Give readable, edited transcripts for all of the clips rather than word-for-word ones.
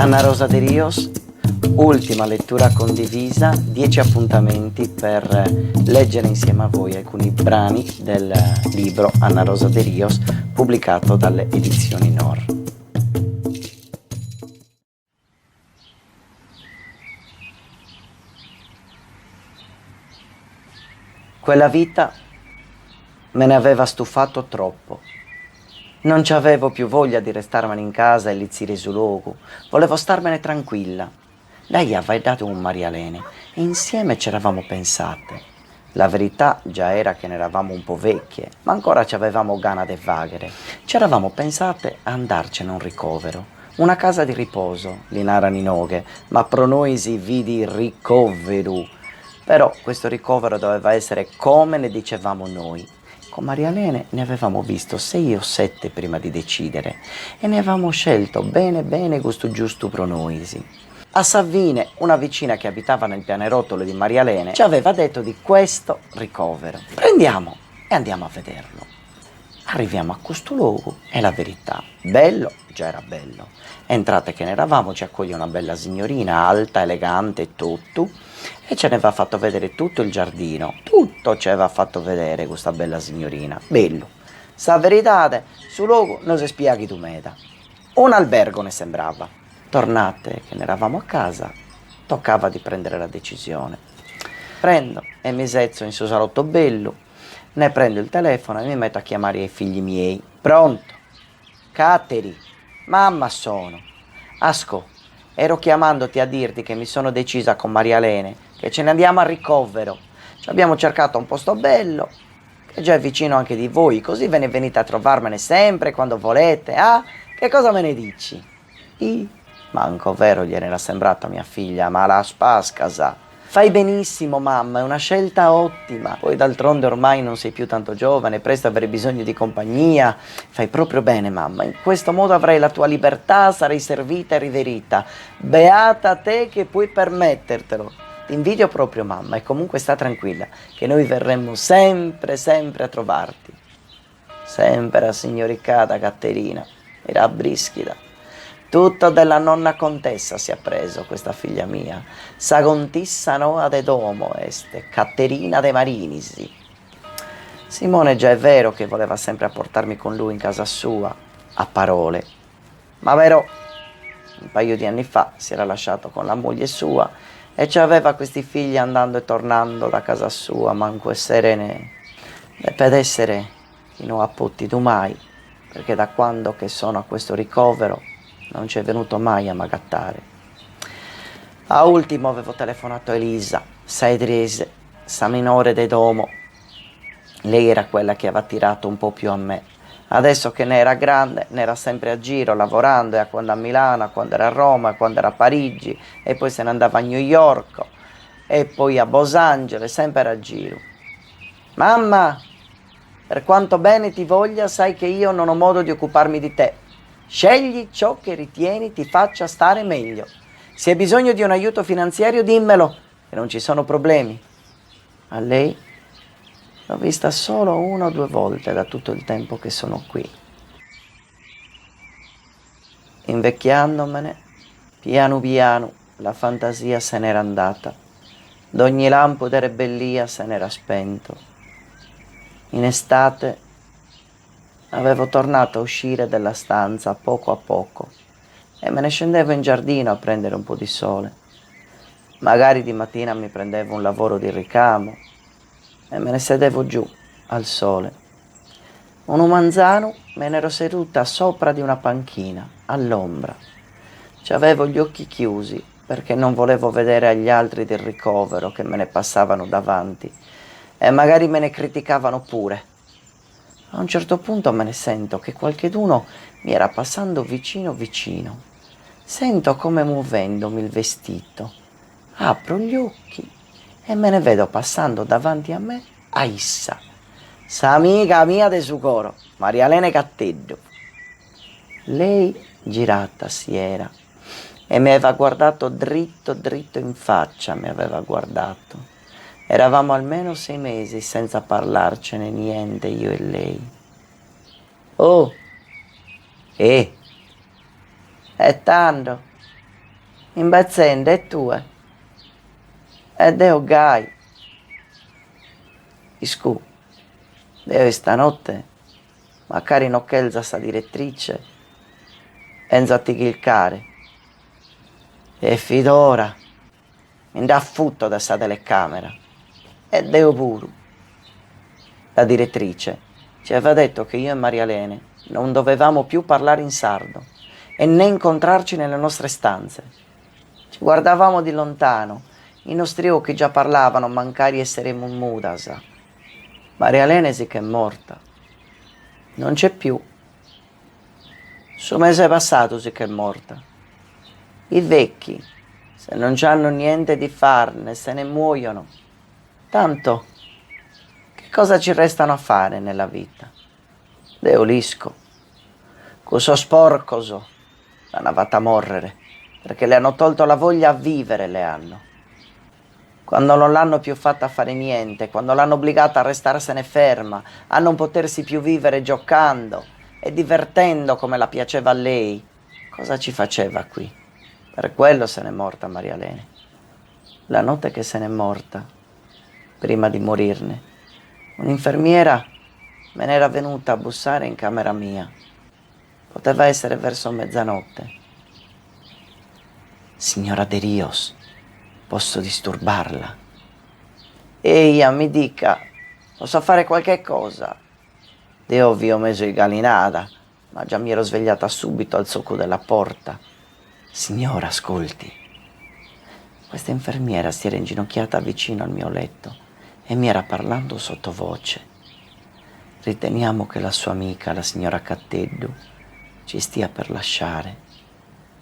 Anna Rosa de Rios, ultima lettura condivisa, 10 appuntamenti per leggere insieme a voi alcuni brani del libro Anna Rosa de Rios, pubblicato dalle edizioni Nor. Quella vita me ne aveva stufato troppo. Non ci avevo più voglia di restarmene in casa e lizzire su logo. Volevo starmene tranquilla. Lei aveva dato un Marialene e insieme ci eravamo pensate. La verità già era che ne eravamo un po' vecchie, ma ancora ci avevamo gana de vaghere. Ci eravamo pensate a andarcene a un ricovero, una casa di riposo, li narani noghe, ma pro noi si vidi ricovero. Però questo ricovero doveva essere come ne dicevamo noi. Con Marialene ne avevamo visto 6 o 7 prima di decidere e ne avevamo scelto bene bene gusto giusto pro noisi. A Savine, una vicina che abitava nel pianerottolo di Marialene, ci aveva detto di questo ricovero. Prendiamo e andiamo a vederlo. Arriviamo a questo luogo e la verità, bello, già era bello. Entrate che ne eravamo, ci accoglie una bella signorina, alta, elegante e tutto, e ce ne aveva fatto vedere tutto il giardino. Tutto ci aveva fatto vedere questa bella signorina. Bello. Sa verità, su luogo non si spieghi tu meta. Un albergo ne sembrava. Tornate che ne eravamo a casa, toccava di prendere la decisione. Prendo e mi sezzo in suo salotto bello, ne prendo il telefono e mi metto a chiamare i figli miei. Pronto? Catteri? Mamma sono. Asco, ero chiamandoti a dirti che mi sono decisa con Marialene che ce ne andiamo a ricovero. Ci abbiamo cercato un posto bello, che già è vicino anche di voi, così ve ne venite a trovarmene sempre quando volete. Ah, che cosa me ne dici? Manco vero gliene era sembrato a mia figlia, ma la spascasa. Fai benissimo, mamma, è una scelta ottima. Poi d'altronde ormai non sei più tanto giovane, presto avrai bisogno di compagnia. Fai proprio bene, mamma. In questo modo avrai la tua libertà, sarai servita e riverita. Beata te che puoi permettertelo. Ti invidio proprio, mamma, e comunque sta tranquilla, che noi verremo sempre, sempre a trovarti. Sempre a signoricata Caterina, era brischida. Tutto della nonna contessa si è preso questa figlia mia. Sa contessa Noa de Domo este, Caterina de Marinisi. Simone già è vero che voleva sempre portarmi con lui in casa sua, a parole. Ma vero, un paio di anni fa si era lasciato con la moglie sua e ci aveva questi figli andando e tornando da casa sua, manco essere ne per essere fino a putti tu mai, perché da quando che sono a questo ricovero non ci è venuto mai a magattare. A ultimo avevo telefonato a Elisa, Saidrese, sa minore de Domo. Lei era quella che aveva tirato un po' più a me. Adesso che ne era grande, ne era sempre a giro, lavorando, e a quando a Milano, a quando era a Roma, a quando era a Parigi, e poi se ne andava a New York, e poi a Los Angeles, sempre a giro. Mamma, per quanto bene ti voglia, sai che io non ho modo di occuparmi di te. Scegli ciò che ritieni ti faccia stare meglio. Se hai bisogno di un aiuto finanziario, dimmelo, che non ci sono problemi. A lei l'ho vista solo 1 o 2 volte da tutto il tempo che sono qui. Invecchiandomene, piano piano, la fantasia se n'era andata. D'ogni lampo di rebellia se n'era spento. In estate avevo tornato a uscire dalla stanza a poco e me ne scendevo in giardino a prendere un po' di sole. Magari di mattina mi prendevo un lavoro di ricamo e me ne sedevo giù al sole. Un manzano me ne ero seduta sopra di una panchina, all'ombra. Ci avevo gli occhi chiusi perché non volevo vedere agli altri del ricovero che me ne passavano davanti e magari me ne criticavano pure. A un certo punto me ne sento che qualcheduno mi era passando vicino vicino. Sento come muovendomi il vestito. Apro gli occhi e me ne vedo passando davanti a me Aissa, sa amica mia de Sucoro, Marialene Catteggio. Lei girata si era e mi aveva guardato dritto dritto in faccia, mi aveva guardato. Eravamo almeno 6 mesi senza parlarcene niente, io e lei. Oh, è tanto. imbezzende e tue. E Deo gai. Iscu, Deo stanotte, magari non chelza sta direttrice, enza ti chilcare. E fidora, mi dà futto da sta telecamera. E Deo puru. La direttrice ci aveva detto che io e Maria Lene non dovevamo più parlare in sardo e né incontrarci nelle nostre stanze. Ci guardavamo di lontano, i nostri occhi già parlavano, mancari esseremo mudasa. Maria Lene sì che è morta, non c'è più. Suo mese passato sì che è morta. I vecchi, se non c'hanno niente di farne, se ne muoiono. Tanto, che cosa ci restano a fare nella vita? Deolisco, coso sporcoso, l'hanno fatta morrere, perché le hanno tolto la voglia a vivere, le hanno. Quando non l'hanno più fatta fare niente, quando l'hanno obbligata a restarsene ferma, a non potersi più vivere giocando e divertendo come la piaceva a lei, cosa ci faceva qui? Per quello se n'è morta Maria Lene. La notte che se n'è morta, prima di morirne, un'infermiera me n'era venuta a bussare in camera mia. Poteva essere verso mezzanotte. Signora De Rios, posso disturbarla? Eia, mi dica, posso fare qualche cosa? Io vi ho messo in galinata, ma già mi ero svegliata subito al socco della porta. Signora, ascolti. Questa infermiera si era inginocchiata vicino al mio letto e mi era parlando sottovoce. Riteniamo che la sua amica, la signora Catteddu, ci stia per lasciare.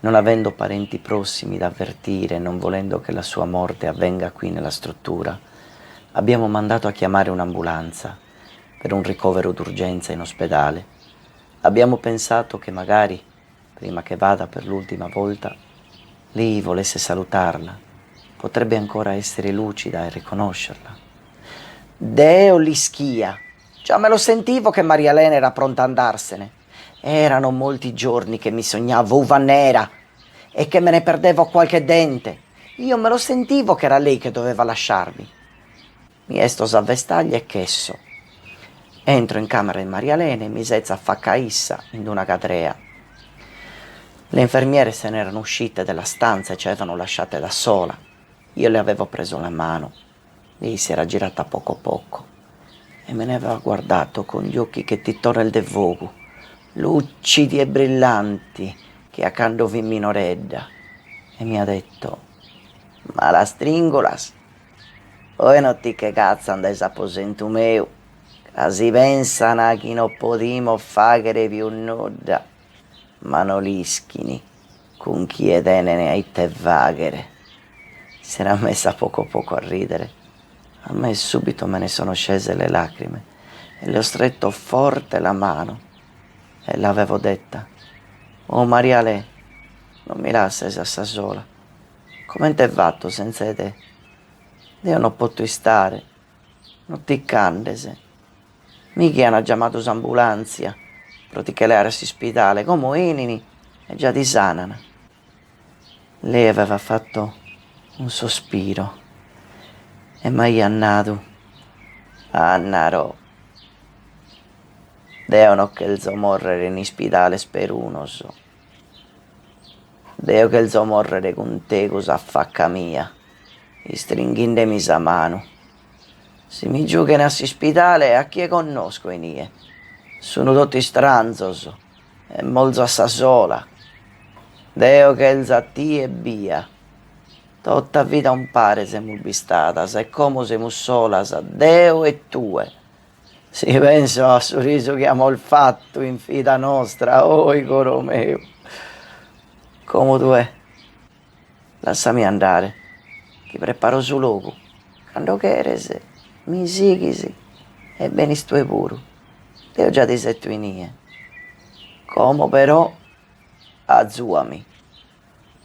Non avendo parenti prossimi da avvertire e non volendo che la sua morte avvenga qui nella struttura, abbiamo mandato a chiamare un'ambulanza per un ricovero d'urgenza in ospedale. Abbiamo pensato che magari, prima che vada per l'ultima volta, lei volesse salutarla. Potrebbe ancora essere lucida e riconoscerla. Deo li schia. Già me lo sentivo che Maria Lene era pronta a andarsene. Erano molti giorni che mi sognavo uva nera e che me ne perdevo qualche dente. Io me lo sentivo che era lei che doveva lasciarmi. Mi esto a vestaglia e chesso. Entro in camera di Maria Lene e mi sezza a faccaissa in una cadrea. Le infermiere se ne erano uscite dalla stanza e ci avevano lasciate da sola. Io le avevo preso la mano. Lei si era girata poco poco e me ne aveva guardato con gli occhi che ti torna il devogu, lucidi e brillanti, che a cando vi minoredda, e mi ha detto: ma la stringolas? Poi non ti che cazzo andai aposento meu, che si pensano che non potimo fare più nulla, ma non lischini, con chi è tenene ai te vaghere. Si era messa poco poco a ridere. A me subito me ne sono scese le lacrime e le ho stretto forte la mano e l'avevo detta: oh Mariale, non mi lasci essa sola. Come te fatto senza te? Io non posso stare, non ti candese. Mica hanno chiamato l'ambulanza per ti chiamare all'ospedale, come inini e già ti sanano. Lei aveva fatto un sospiro e mai annato. Annaro. Deo non che il morrere in ospedale sperunoso. Deo che il morrere con te cosa facca mia. E stringhindemi sa mano. Se mi giù che in ospedale a chi conosco in ie. Sono tutti stranzos e molto assa sola. Deo che il zatti e via. Tutta vita un pare siamo bistata, se come siamo sola, sa Deo e tue. Si penso a sorriso che abbiamo il fatto in vita nostra, oi coro mio. Come tu è? Lasciami andare, ti preparo su luogo. Quando cherese, mi sighisi e benis tue puru. Io già ti setto in ie. Come però, azzuami.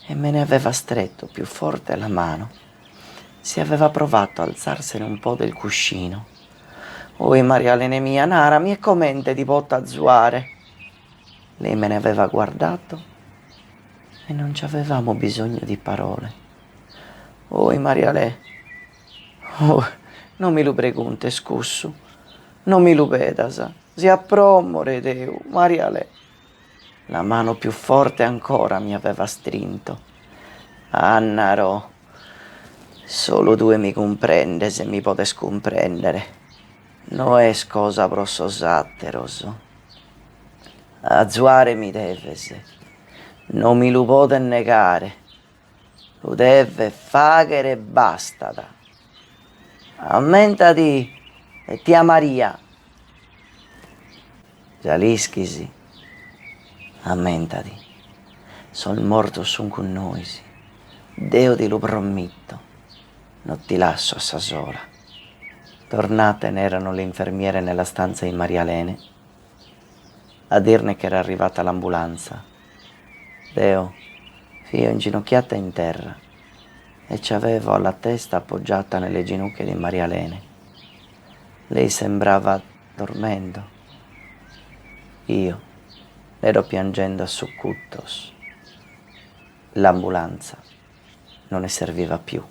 E me ne aveva stretto più forte la mano. Si aveva provato a alzarsene un po' del cuscino. Oi Maria Lene mia, nara, mi è commente di potta azzuare. Lei me ne aveva guardato e non ci avevamo bisogno di parole. Oi, Marialè, oh, non mi lo pregunte, scussu, non mi lo pedasa, si appromore Deu, Marialè. La mano più forte ancora mi aveva strinto. Annaro, solo due mi comprende se mi potes comprendere. No es cosa prosso satteros. Azuare mi deves, non mi lo pote negare. Lo deve faghere e bastada. Ammentati e tia Maria. Gialischisi, ammentati. Sol morto sun con noi. Deo ti lo prometto. Non ti lascio a sa sola. Tornate n'erano le infermiere nella stanza di Maria Lene a dirne che era arrivata l'ambulanza. Deo, fio inginocchiata in terra e ci avevo la testa appoggiata nelle ginocchia di Maria Lene. Lei sembrava dormendo. Io ero piangendo a succuttos. L'ambulanza non ne serviva più.